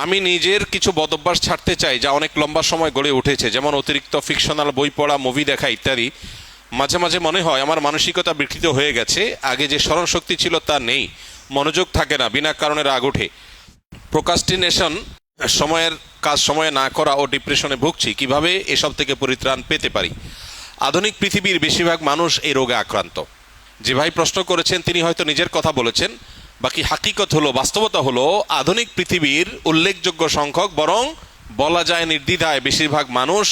আমি নিজের কিছু বদভ্যাস ছাড়তে চাই যা অনেক লম্বা সময় গড়ে উঠেছে, যেমন অতিরিক্ত ফিকশনাল বই পড়া, মুভি দেখা ইত্যাদি। মাঝে মাঝে মনে হয় আমার মানসিকতা বিকৃত হয়ে গেছে, আগে যে স্মরণশক্তি ছিল তা নেই, মনোযোগ থাকে না, বিনা কারণে রাগ ওঠে। প্রোক্রাস্টিনেশন, সময়ের কাজ সময়ে না করা ও ডিপ্রেশনে ভুগছি। কিভাবে এসব থেকে পরিত্রাণ পেতে পারি? আধুনিক পৃথিবীর বেশিরভাগ মানুষ এই রোগে আক্রান্ত। যে ভাই প্রশ্ন করেছেন তিনি হয়তো নিজের কথা বলেছেন, বাকি হাকিকত হলো, বাস্তবতা হলো আধুনিক পৃথিবীর উল্লেখযোগ্য সংখ্যক, বরং বলা যায় নির্দ্বিধায় বেশিরভাগ মানুষ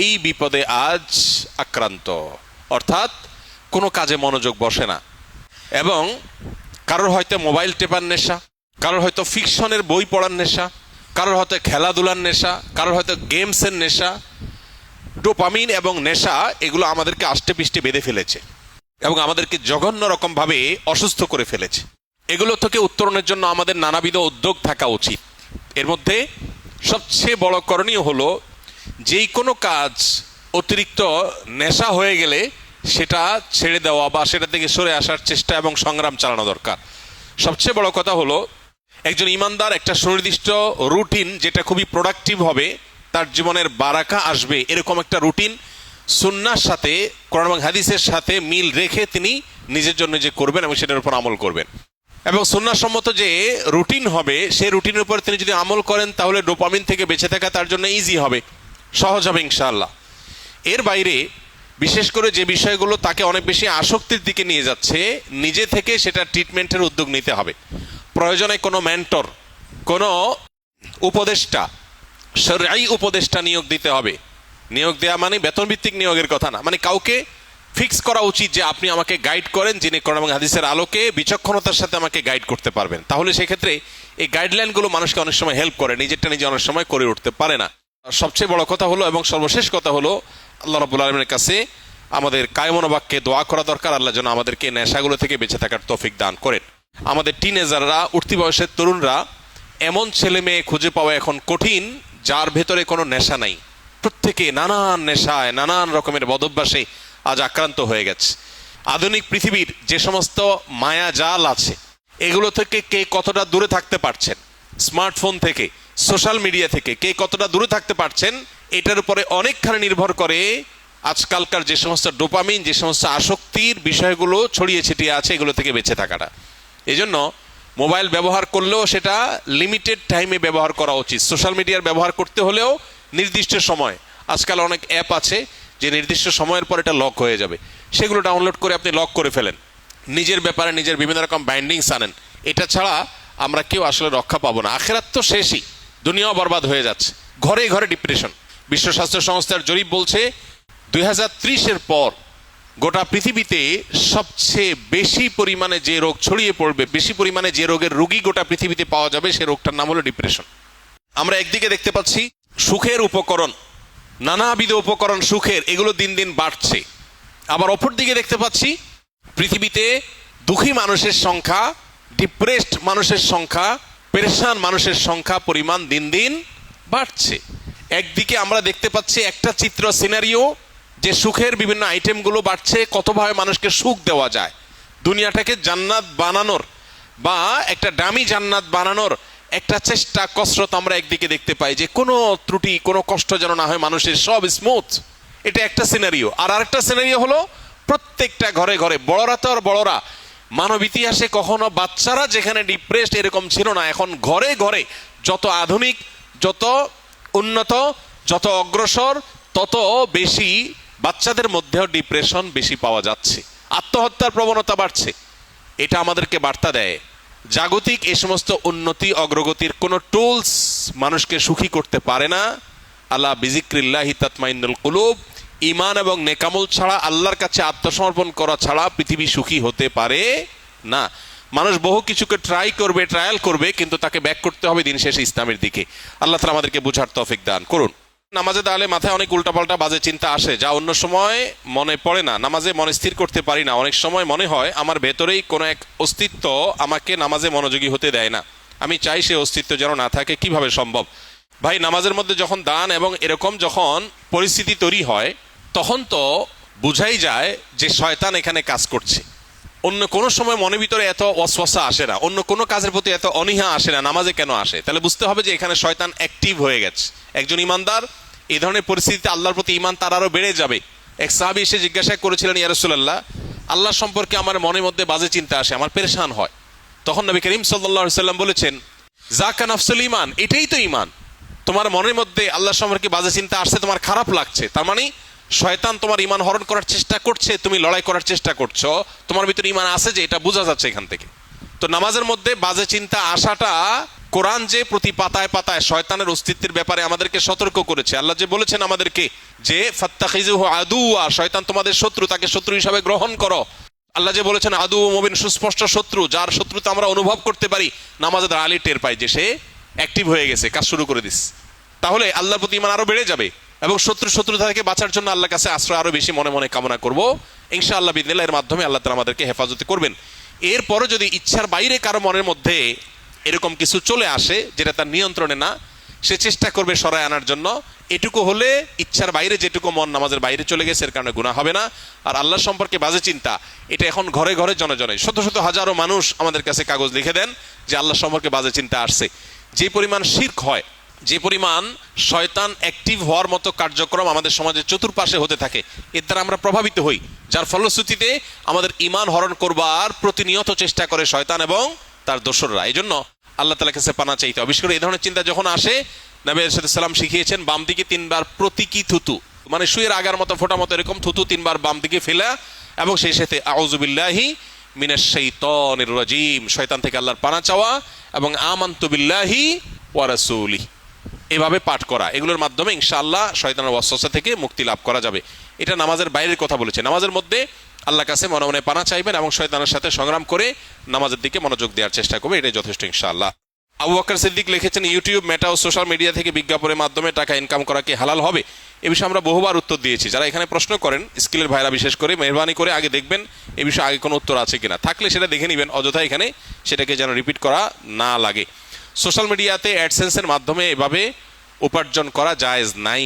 এই বিপদে আজ আক্রান্ত। অর্থাৎ কোনো কাজে মনোযোগ বসে না, এবং কারোর হয়তো মোবাইল টেপার নেশা, কারোর হয়তো ফিকশনের বই পড়ার নেশা, কারোর হয়তো খেলাধুলার নেশা, কারোর হয়তো গেমসের নেশা। ডোপামিন এবং নেশা এগুলো আমাদেরকে আষ্টে পিষ্টে বেঁধে ফেলেছে এবং আমাদেরকে জঘন্য রকমভাবে অসুস্থ করে ফেলেছে। এগুলো থেকে উত্তরণের জন্য আমাদের নানাবিধ উদ্যোগ থাকা উচিত। এর মধ্যে সবচেয়ে বড় করণীয় হলো যেই কোনো কাজ অতিরিক্ত নেশা হয়ে গেলে সেটা ছেড়ে দেওয়া বা সেটা থেকে সরে আসার চেষ্টা এবং সংগ্রাম চালানো দরকার। সবচেয়ে বড় কথা হলো একজন ইমানদার একটা সুনির্দিষ্ট রুটিন, যেটা খুবই প্রোডাক্টিভ হবে, তার জীবনের বারাকা আসবে, এরকম একটা রুটিন সুন্নাহর সাথে, কোরআন এবং হাদিসের সাথে মিল রেখে তিনি নিজের জন্য যে করবেন এবং সেটার উপর আমল করবেন। এবং সুন্নাহসম্মত যে রুটিন হবে সেই রুটিনের উপর তিনি যদি আমল করেন তাহলে ডোপামিন থেকে বেঁচে থাকা তার জন্য ইজি হবে, সহজ হবে ইনশাআল্লাহ। এর বাইরে বিশেষ করে যে বিষয়গুলো তাকে অনেক বেশি আসক্তির দিকে নিয়ে যাচ্ছে, নিজে থেকে সেটা ট্রিটমেন্টের উদ্যোগ নিতে হবে। প্রয়োজনে কোনো মেন্টর, কোনো উপদেষ্টা, শরঈ উপদেষ্টা নিয়োগ দিতে হবে। নিয়োগ দেওয়া মানে বেতনভিত্তিক নিয়োগের কথা না, মানে কাউকে ফিক্স করা উচিত যে আপনি আমাকে গাইড করেন, যিনি কোরআন এবং হাদিসের আলোকে বিচক্ষণতার সাথে আমাকে গাইড করতে পারবেন। তাহলে সেক্ষেত্রে এই গাইডলাইনগুলো মানুষকে অনেক সময় হেল্প করে, নিজেরটা নিজে অনেক সময় করে উঠতে পারে না। সবচেয়ে বড় কথা হলো এবং সর্বশেষ কথা হলো আল্লাহ রাব্বুল আলামিনের কাছে আমাদের কায়মন বাক্যে দোয়া করা দরকার, আল্লাহ যেন আমাদেরকে নেশাগুলো থেকে বেঁচে থাকার তৌফিক দান করেন। আমাদের টিনেজাররা, উঠতি বয়সের তরুণরা, এমন ছেলে মেয়ে খুঁজে পাওয়া এখন কঠিন যার ভেতরে কোনো নেশা নাই। প্রত্যেকে নানান নেশায়, নানান রকমের বদভ্যাসে আজ আক্রান্ত হয়ে গেছে। আধুনিক পৃথিবীর যে সমস্ত মায়া জাল আছে এগুলো থেকে কে কতটা দূরে থাকতে পারছেন, স্মার্টফোন থেকে, সোশ্যাল মিডিয়া থেকে কে কতটা দূরে থাকতে পারছেন, এটার উপরে অনেকখানি নির্ভর করে আজকালকার যে সমস্ত ডোপামিন, যে সমস্ত আসক্তির বিষয়গুলো ছড়িয়ে ছিটিয়ে আছে, এগুলো থেকে বেঁচে থাকাটা। এই জন্য মোবাইল ব্যবহার করলেও সেটা লিমিটেড টাইমে ব্যবহার করা উচিত। সোশ্যাল মিডিয়ার ব্যবহার করতে হলেও নির্দিষ্ট সময়। আজকাল অনেক অ্যাপ আছে যে নির্দিষ্ট সময়ের পর এটা লক হয়ে যাবে, সেগুলো ডাউনলোড করে আপনি লক করে ফেলেন, নিজের ব্যাপারে নিজের বিভিন্ন রকম বাইন্ডিংস আনেন। এটা ছাড়া আমরা কেউ আসলে রক্ষা পাবো না। আখেরাত তো শেষই, দুনিয়াও বরবাদ হয়ে যাচ্ছে। ঘরে ঘরে ডিপ্রেশন। বিশ্ব স্বাস্থ্য সংস্থার জরিপ বলছে 2030-এর পর গোটা পৃথিবীতে সবচেয়ে বেশি পরিমাণে যে রোগ ছড়িয়ে পড়বে, বেশি পরিমাণে যে রোগের রোগী গোটা পৃথিবীতে পাওয়া যাবে, সে রোগটার নাম হলো ডিপ্রেশন। আমরা একদিকে দেখতে পাচ্ছি সুখের উপকরণ, নানাবিধ উপকরণ সুখের, এগুলো দিন দিন বাড়ছে। আবার অপর দিকে দেখতে পাচ্ছি পৃথিবীতে দুঃখী মানুষের সংখ্যা, ডিপ্রেসড মানুষের সংখ্যা, পেরেশান মানুষের সংখ্যা, পরিমাণ দিন দিন বাড়ছে। একদিকে আমরা দেখতে পাচ্ছি একটা চিত্র, সিনারিও, যে সুখের বিভিন্ন আইটেমগুলো বাড়ছে, কতভাবে মানুষকে সুখ দেওয়া যায়, দুনিয়াটাকে জান্নাত বানানোর বা একটা দামি জান্নাত বানানোর একটা চেষ্টা, কসরত আমরা একদিকে দেখতে পাই, যে কোনো ত্রুটি, কোনো কষ্ট যেন না হয় মানুষের, সব স্মুথ। এটা একটা সিনারিও। আর আরেকটা সিনারিও হলো প্রত্যেকটা ঘরে ঘরে, বড়রা তো আর বড়রা, মানব ইতিহাসে কখনো বাচ্চারা যেখানে ডিপ্রেসড এরকম ছিল না, এখন ঘরে ঘরে যত আধুনিক, যত উন্নত, যত অগ্রসর, তত বেশি বাচ্চাদের মধ্যেও ডিপ্রেশন বেশি পাওয়া যাচ্ছে, আত্মহত্যার প্রবণতা বাড়ছে। এটা আমাদেরকে বার্তা দেয় জাগতিক এই সমস্ত উন্নতি অগ্রগতির কোনো টুলস মানুষকে সুখী করতে পারে না। আল্লাহ বিজিক্রিল্লাহি তাতমাইন্নুল কুলুব, ঈমান এবং নেকামল ছাড়া, আল্লাহর কাছে আত্মসমর্পণ করা ছাড়া পৃথিবী সুখী হতে পারে না। মানুষ বহু কিছুকে ট্রায়াল করবে, কিন্তু তাকে ব্যাক করতে হবে দিন শেষে ইসলামের দিকে। আল্লাহ তাআলা আমাদেরকে বুঝার তৌফিক দান করুন। নামাজে দাঁড়ালে মাথায় অনেক উল্টাপাল্টা বাজে চিন্তা আসে, যা অন্য সময় মনে পড়ে না। নামাজে মন স্থির করতে পারি না। অনেক সময় মনে হয় আমার ভেতরেই কোনো এক অস্তিত্ব আমাকে নামাজে মনোযোগী হতে দেয় না। আমি চাই সে অস্তিত্ব যেন না থাকে। কিভাবে সম্ভব? ভাই, নামাজের মধ্যে যখন দান এবং এরকম যখন পরিস্থিতি তৈরি হয়, তখন তো বুঝাই যায় যে শয়তান এখানে কাজ করছে। অন্য কোনো সময় মনের ভিতরে এত ওয়াসওয়াসা আসে না, অন্য কোনো কাজের প্রতি এত অনীহা আসে না, নামাজে কেন আসে? তাহলে বুঝতে হবে যে এখানে শয়তান অ্যাক্টিভ হয়ে গেছে। একজন ইমানদার এই ধরনের পরিস্থিতিতে আল্লাহর প্রতি ঈমান তার আরো বেড়ে যাবে। এক সাহাবী এসে জিজ্ঞাসা করেছিলেন, ইয়া রাসূলুল্লাহ, আল্লাহ সম্পর্কে আমার মনের মধ্যে বাজে চিন্তা আসে, আমার পেরেশান হয়। তখন নবী করিম সাল্লাল্লাহু আলাইহি সাল্লাম বলেছেন, যাকা নাফসুল ঈমান, এটাই তো ঈমান। তোমার মনের মধ্যে আল্লাহ সম্পর্কে বাজে চিন্তা আসছে, তোমার খারাপ লাগছে, তার মানে শয়তান তোমার ঈমান হরণ করার চেষ্টা করছে, তুমি লড়াই করার চেষ্টা করছো, তোমার ভিতরে ঈমান আছে যে, এটা বোঝা যাচ্ছে এখান থেকে। তো নামাজের মধ্যে বাজে চিন্তা আসাটা, কোরআন যে প্রতি পাতায় পাতায় শয়তানের অস্তিত্বের ব্যাপারে আমাদেরকে সতর্ক করেছে। আল্লাহ যে বলেছেন আমাদেরকে যে ফাত্তাখিযুহু আদুওয়া, শয়তান তোমাদের শত্রু, তাকে শত্রু হিসাবে গ্রহণ করো। আল্লাহ যে বলেছেন আদু মুবিন, সুস্পষ্ট শত্রু, যার শত্রুতা আমরা অনুভব করতে পারি, নামাজের আলী টের পাই যে সে অ্যাক্টিভ হয়ে গেছে, কাজ শুরু করে দিস। তাহলে আল্লাহর প্রতি ঈমান আরো বেড়ে যাবে এবং শত্রুতা থেকে বাঁচার জন্য আল্লাহর কাছে আশ্রয় আরো বেশি মনে মনে কামনা করবো। ইনশাআল্লাহ বিদিনিল্লাহ এর মাধ্যমে আল্লাহ তাআলা আমাদেরকে হেফাজত করবেন। এরপরও যদি ইচ্ছার বাইরে কারো মনের মধ্যে এরকম কিছু চলে আসে যেটা তার নিয়ন্ত্রণে না, সে চেষ্টা করবে সরায় আনার জন্য। এটুকু হলে ইচ্ছার বাইরে যেটুকু মন নামাজের বাইরে চলে গেছে, এর কারণে গুনাহ হবে না। আর আল্লাহ সম্পর্কে বাজে চিন্তা, এটা এখন ঘরে ঘরে জনে জনে শত শত হাজারো মানুষ আমাদের কাছে কাগজ লিখে দেন যে আল্লাহ সম্পর্কে বাজে চিন্তা আসছে। যে পরিমাণ শিরক হয়, যে পরিমাণ শয়তান অ্যাক্টিভ হওয়ার মতো কার্যক্রম আমাদের সমাজের চতুর্পাশে হতে থাকে, এর দ্বারা আমরা প্রভাবিত হই, যার ফলশ্রুতিতে আমাদের ঈমান হরণ করবার প্রতিনিয়ত চেষ্টা করে শয়তান এবং তার দোসররা। এই জন্য আল্লাহ তাআলার কাছে পানা চাইতে হবে। বিশেষ করে এই ধরনের চিন্তা যখন আসে, নবী সাল্লাল্লাহু আলাইহি ওয়াসাল্লাম শিখিয়েছেন বাম দিকে 3 বার প্রতীকী থুতু, মানে শুয়ের আগার মতো ফোঁটা মতো এরকম থুতু 3 বার বাম দিকে ফেলা, এবং সেই সাথে আউযু বিল্লাহি মিনাশ শাইতানির রাজিম, শয়তান থেকে আল্লাহর পানা চাওয়া, এবং আমানতু বিল্লাহি ওয়া রাসূলিহি, এভাবে পাঠ করা। এগুলোর মাধ্যমে ইনশাআল্লাহ শয়তানের ওয়াসওয়াসা থেকে মুক্তি লাভ করা যাবে। এটা নামাজের বাইরের কথা বলেছে। নামাজের মধ্যে আল্লাহর কাছে মনে মনে পানা চাইবেন এবং শয়তানের সাথে সংগ্রাম করে নামাজের দিকে মনোযোগ দেওয়ার চেষ্টা করবে, এটাই যথেষ্ট ইনশাআল্লাহ। আবু বকর সিদ্দিক লিখেছেন, ইউটিউব, মেটা ও সোশ্যাল মিডিয়া থেকে বিজ্ঞাপনের মাধ্যমে টাকা ইনকাম করা কি হালাল হবে? এ বিষয়ে আমরা বহুবার উত্তর দিয়েছি। যারা এখানে প্রশ্ন করেন, স্কিলের ভাইরা বিশেষ করে, মেহরবানি করে আগে দেখবেন এ বিষয়ে আগে কোনো উত্তর আছে কিনা, থাকলে সেটা দেখে নেবেন, অযথা এখানে সেটাকে যেন রিপিট করা না লাগে। সোশ্যাল মিডিয়াতে অ্যাডসেন্সের মাধ্যমে এভাবে উপার্জন করা জায়েজ নাই।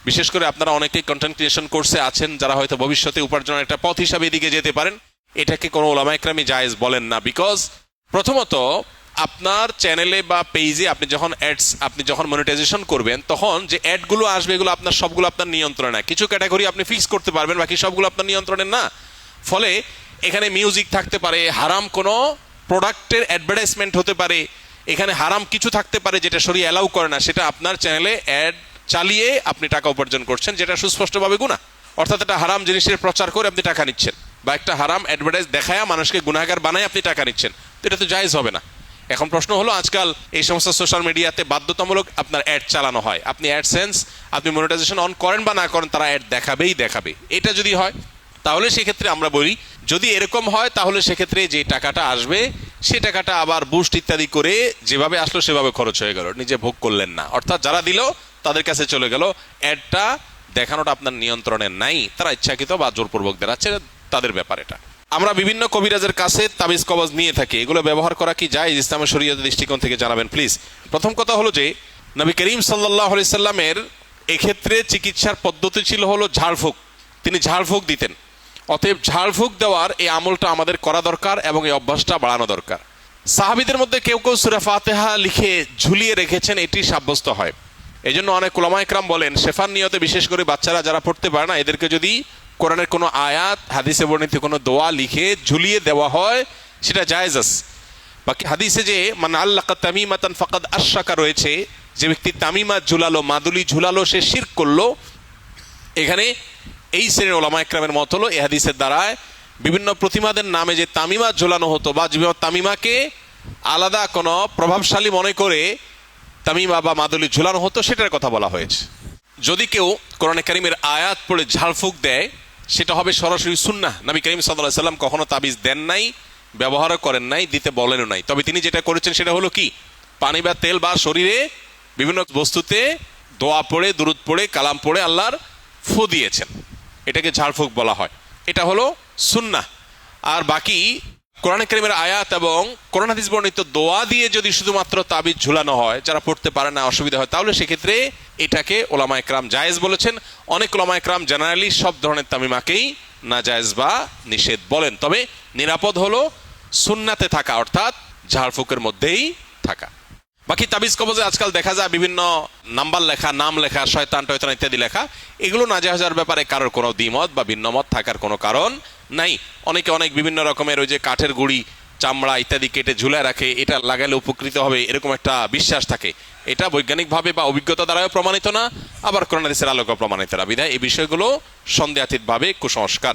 বিশেষ করে আপনারা অনেকেই কন্টেন্ট ক্রিয়েশন কোর্সে আছেন, যারা হয়তো ভবিষ্যতে উপার্জনের একটা পথ হিসাবে এদিকে যেতে পারেন। এটাকে কোনো উলামা ইকরামই জায়েজ বলেন না। বিকজ প্রথমত আপনার চ্যানেলে বা পেজে আপনি যখন মনিটাইজেশন করবেন, তখন যে অ্যাডগুলো আসবে এগুলো সবগুলো আপনার নিয়ন্ত্রণে না। কিছু ক্যাটাগরি আপনি ফিক্স করতে পারবেন, বাকি সবগুলো আপনার নিয়ন্ত্রণে না। ফলে এখানে মিউজিক থাকতে পারে, হারাম কোনো প্রোডাক্টের অ্যাডভার্টাইজমেন্ট হতে পারে, এখানে হারাম কিছু থাকতে পারে যেটা শরীয়ত অ্যালাউ করে না, সেটা আপনার চ্যানেলে অ্যাড চালিয়ে আপনি টাকা উপার্জন করছেন, যেটা সুস্পষ্টভাবে গুনাহ। অর্থাৎ একটা হারাম জিনিসের প্রচার করে আপনি টাকা নিচ্ছেন, বা একটা হারাম অ্যাডভার্টাইজ দেখায় মানুষকে গুনাহগার বানায় আপনি টাকা নিচ্ছেন, তো এটা তো জায়েজ হবে না। এখন প্রশ্ন হলো, আজকাল এই সমস্ত সোশ্যাল মিডিয়াতে বাধ্যতামূলক আপনার অ্যাড চালানো হয়। আপনি অ্যাডসেন্স, আপনি মনিটাইজেশন অন করেন বা না করেন, তারা অ্যাড দেখাবে। এটা যদি হয় তাহলে সেক্ষেত্রে আমরা বলি, যদি এরকম হয় তাহলে সেক্ষেত্রে যে টাকাটা আসবে সে টাকাটা আবার বুস্ট ইত্যাদি করে যেভাবে আসলো সেভাবে খরচ হয়ে গেল, নিজে ভোগ করলেন না। অর্থাৎ যারা দিল তাদের কাছে চলে গেল, অ্যাডটা দেখানোটা আপনার নিয়ন্ত্রণে নাই, তারা ইচ্ছাকৃত বা জোরপূর্বক দেখাচ্ছে, তাদের ব্যাপার এটা। আমরা বিভিন্ন কবিরাজের কাছে তাবিজ কবজ নিয়ে থাকি, এগুলো ব্যবহার করা কি জায়েজ ইসলামের শরীয়তের দৃষ্টিকোণ থেকে জানাবেন প্লিজ। প্রথম কথা হলো যে নবী করিম সাল্লাল্লাহু আলাইহি সাল্লামের এক্ষেত্রে চিকিৎসার পদ্ধতি ছিল হলো ঝাড়ফুঁক, তিনি ঝাড়ফুঁক দিতেন। অতএব ঝাড়ফুঁক দেওয়ার এই আমলটা আমাদের করা দরকার এবং এই অভ্যাসটা বাড়ানো দরকার। সাহাবীদের মধ্যে কেউ কেউ সূরা ফাতিহা লিখে ঝুলিয়ে রেখেছেন, এটি সাব্যস্ত হয়। এই জন্য অনেক উলামা ইকরাম বলেন, শেফার নিয়তে বিশেষ করে বাচ্চারা যারা পড়তে পারে না, এদেরকে যদি কোরআনের কোনো আয়াত, হাদিসে বর্ণিত কোনো দোয়া লিখে ঝুলিয়ে দেওয়া হয় সেটা জায়েজ আছে। বাকি হাদিসে যে মান আল্লাকা তামিমাতান ফাকাদ আশরাকা রয়েছে, যে ব্যক্তি তামিমা ঝুলালো, মাদুলি ঝুলালো, সে শিরক করলো। এখানে এই শ্রেণীর উলামা ইকরামের মত হলো, এই হাদিসের দ্বারায় বিভিন্ন প্রতিমাদের নামে যে তামিমা ঝুলানো হতো বা তামিমাকে আলাদা কোনো প্রভাবশালী মনে করে তামিমা বা মাদুলি ঝুলানো হতো, সেটার কথা বলা হয়েছে। যদি কেউ কোরআনে কারীমের আয়াত পড়ে ঝাড়ফুঁক দেয়, সেটা হবে সরাসরি সুন্নাহ। নবী করিম সাল্লাল্লাহু আলাইহি ওয়াসাল্লাম কখনো তাবিজ দেন নাই, ব্যবহারও করেন নাই, দিতে বলেনও নাই। তবে তিনি যেটা করেছেন সেটা হলো কি, পানি বা তেল বা শরীরে বিভিন্ন বস্তুতে দোয়া পড়ে, দুরূদ পড়ে, কালাম পড়ে আল্লাহর ফু দিয়েছেন, এটাকে ঝাড়ফুঁক বলা হয়। এটা হলো সুন্নাহ। আর বাকি কোরআনে কারীমের আয়াত এবং কোরআন হাদিস বর্ণিত দোয়া দিয়ে যদি শুধুমাত্র তাবিজ ঝুলানো হয়, যারা পড়তে পারে না, অসুবিধা হয়, তাহলে সেক্ষেত্রে এটাকে উলামা ইকরাম জায়েজ বলেছেন। অনেক উলামা ইকরাম জেনারেলি সব ধরনের তামিমাকেই নাজায়েজ বা নিষেধ বলেন। তবে নিরাপদ হলো সুন্নাতে থাকা, অর্থাৎ ঝাড়ফুঁকের মধ্যেই থাকা। বাকি তাবিজ কবজে আজকাল দেখা যায় বিভিন্ন নাম্বার লেখা, নাম লেখা, শয়তান টয়তান ইত্যাদি লেখা, এগুলো নাজায়েজের ব্যাপারে কারোর কোনো দ্বিমত বা ভিন্নমত থাকার কোনো কারণ নাই। অনেকে অনেক বিভিন্ন রকমের ওই যে কাঠের গুড়ি, চামড়া ইত্যাদি কেটে ঝুলায় রাখে, এটা লাগালে উপকৃত হবে এরকম একটা বিশ্বাস থাকে। এটা বৈজ্ঞানিকভাবে বা অভিজ্ঞতা দ্বারাও প্রমাণিত না, আবার কোরআন হাদিসের আলোকেও প্রমাণিত না। বিধায় এই বিষয়গুলো সন্দেহাতীতভাবে কুসংস্কার।